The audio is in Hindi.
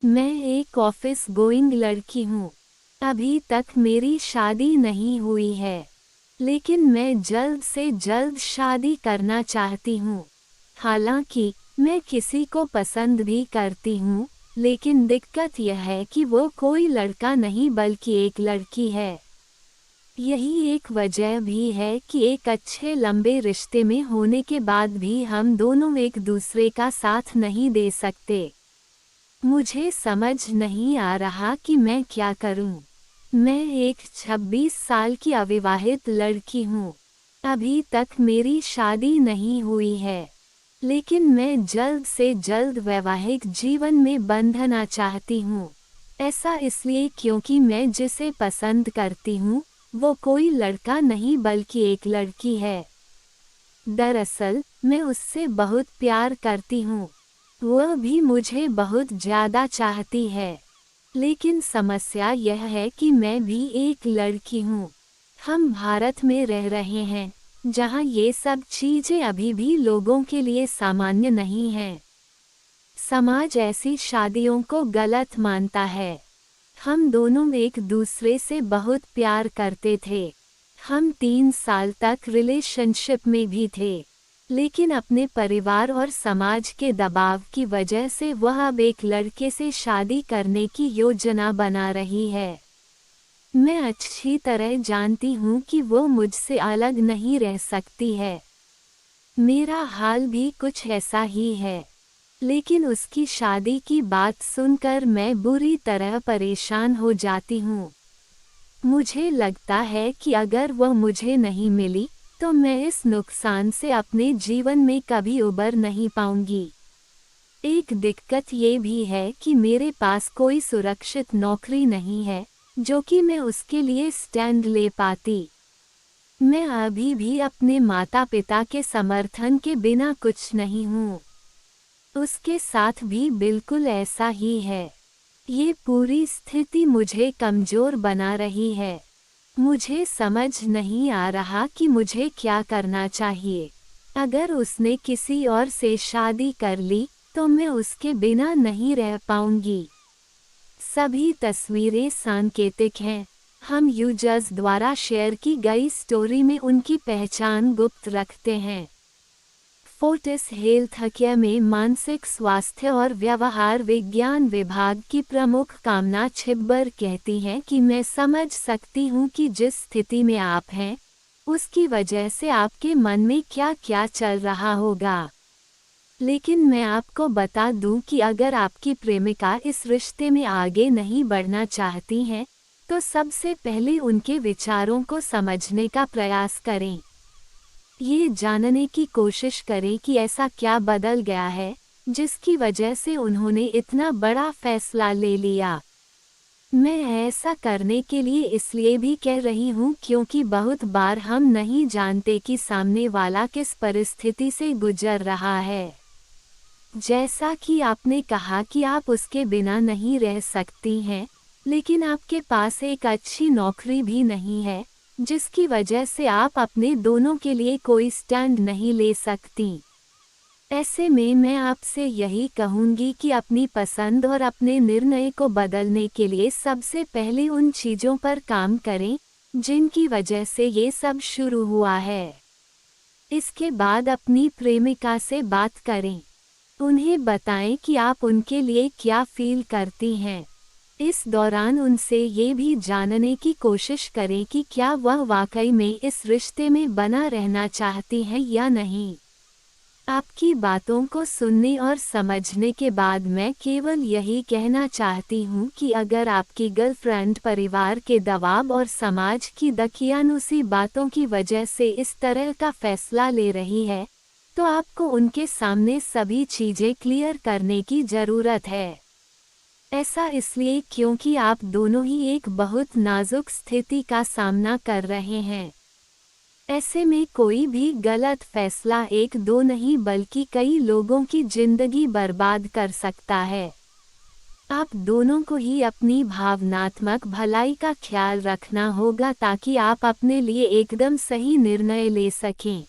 मैं एक ऑफिस गोइंग लड़की हूँ। अभी तक मेरी शादी नहीं हुई है, लेकिन मैं जल्द से जल्द शादी करना चाहती हूँ। हालांकि मैं किसी को पसंद भी करती हूँ, लेकिन दिक्कत यह है कि वो कोई लड़का नहीं बल्कि एक लड़की है। यही एक वजह भी है कि एक अच्छे लंबे रिश्ते में होने के बाद भी हम दोनों एक दूसरे का साथ नहीं दे सकते। मुझे समझ नहीं आ रहा कि मैं क्या करूं। मैं एक 26 साल की अविवाहित लड़की हूं। अभी तक मेरी शादी नहीं हुई है, लेकिन मैं जल्द से जल्द वैवाहिक जीवन में बंधना चाहती हूं। ऐसा इसलिए क्योंकि मैं जिसे पसंद करती हूं, वो कोई लड़का नहीं बल्कि एक लड़की है। दरअसल मैं उससे बहुत प्यार करती हूँ। वह भी मुझे बहुत ज़्यादा चाहती है। लेकिन समस्या यह है कि मैं भी एक लड़की हूँ। हम भारत में रह रहे हैं, जहाँ ये सब चीज़ें अभी भी लोगों के लिए सामान्य नहीं हैं। समाज ऐसी शादियों को गलत मानता है। हम दोनों एक दूसरे से बहुत प्यार करते थे। हम 3 साल तक रिलेशनशिप में भी थे, लेकिन अपने परिवार और समाज के दबाव की वजह से वह अब एक लड़के से शादी करने की योजना बना रही है। मैं अच्छी तरह जानती हूँ कि वो मुझसे अलग नहीं रह सकती है। मेरा हाल भी कुछ ऐसा ही है, लेकिन उसकी शादी की बात सुनकर मैं बुरी तरह परेशान हो जाती हूँ। मुझे लगता है कि अगर वह मुझे नहीं मिली, तो मैं इस नुकसान से अपने जीवन में कभी उबर नहीं पाऊंगी। एक दिक्कत ये भी है कि मेरे पास कोई सुरक्षित नौकरी नहीं है, जो कि मैं उसके लिए स्टैंड ले पाती। मैं अभी भी अपने माता पिता के समर्थन के बिना कुछ नहीं हूँ। उसके साथ भी बिल्कुल ऐसा ही है। ये पूरी स्थिति मुझे कमजोर बना रही है। मुझे समझ नहीं आ रहा कि मुझे क्या करना चाहिए। अगर उसने किसी और से शादी कर ली, तो मैं उसके बिना नहीं रह पाऊंगी। सभी तस्वीरें सांकेतिक हैं। हम यूजर्स द्वारा शेयर की गई स्टोरी में उनकी पहचान गुप्त रखते हैं। फोर्टिस हेल्थकेयर में मानसिक स्वास्थ्य और व्यवहार विज्ञान विभाग की प्रमुख कामना छिब्बर कहती हैं कि मैं समझ सकती हूँ कि जिस स्थिति में आप हैं, उसकी वजह से आपके मन में क्या क्या चल रहा होगा। लेकिन मैं आपको बता दूं कि अगर आपकी प्रेमिका इस रिश्ते में आगे नहीं बढ़ना चाहती हैं, तो सबसे पहले उनके विचारों को समझने का प्रयास करें। ये जानने की कोशिश करें कि ऐसा क्या बदल गया है, जिसकी वजह से उन्होंने इतना बड़ा फैसला ले लिया। मैं ऐसा करने के लिए इसलिए भी कह रही हूँ क्योंकि बहुत बार हम नहीं जानते कि सामने वाला किस परिस्थिति से गुजर रहा है। जैसा कि आपने कहा कि आप उसके बिना नहीं रह सकती हैं, लेकिन आपके पास एक अच्छी नौकरी भी नहीं है, जिसकी वजह से आप अपने दोनों के लिए कोई स्टैंड नहीं ले सकती। ऐसे में मैं आपसे यही कहूँगी कि अपनी पसंद और अपने निर्णय को बदलने के लिए सबसे पहले उन चीज़ों पर काम करें, जिनकी वजह से ये सब शुरू हुआ है। इसके बाद अपनी प्रेमिका से बात करें। उन्हें बताएं कि आप उनके लिए क्या फील करती हैं। इस दौरान उनसे ये भी जानने की कोशिश करें कि क्या वह वाकई में इस रिश्ते में बना रहना चाहती हैं या नहीं। आपकी बातों को सुनने और समझने के बाद मैं केवल यही कहना चाहती हूँ कि अगर आपकी गर्लफ्रेंड परिवार के दबाव और समाज की दकियानुसी बातों की वजह से इस तरह का फैसला ले रही है, तो आपको उनके सामने सभी चीज़ें क्लियर करने की ज़रूरत है। ऐसा इसलिए क्योंकि आप दोनों ही एक बहुत नाजुक स्थिति का सामना कर रहे हैं। ऐसे में कोई भी गलत फैसला एक दो नहीं बल्कि कई लोगों की जिंदगी बर्बाद कर सकता है। आप दोनों को ही अपनी भावनात्मक भलाई का ख्याल रखना होगा ताकि आप अपने लिए एकदम सही निर्णय ले सकें।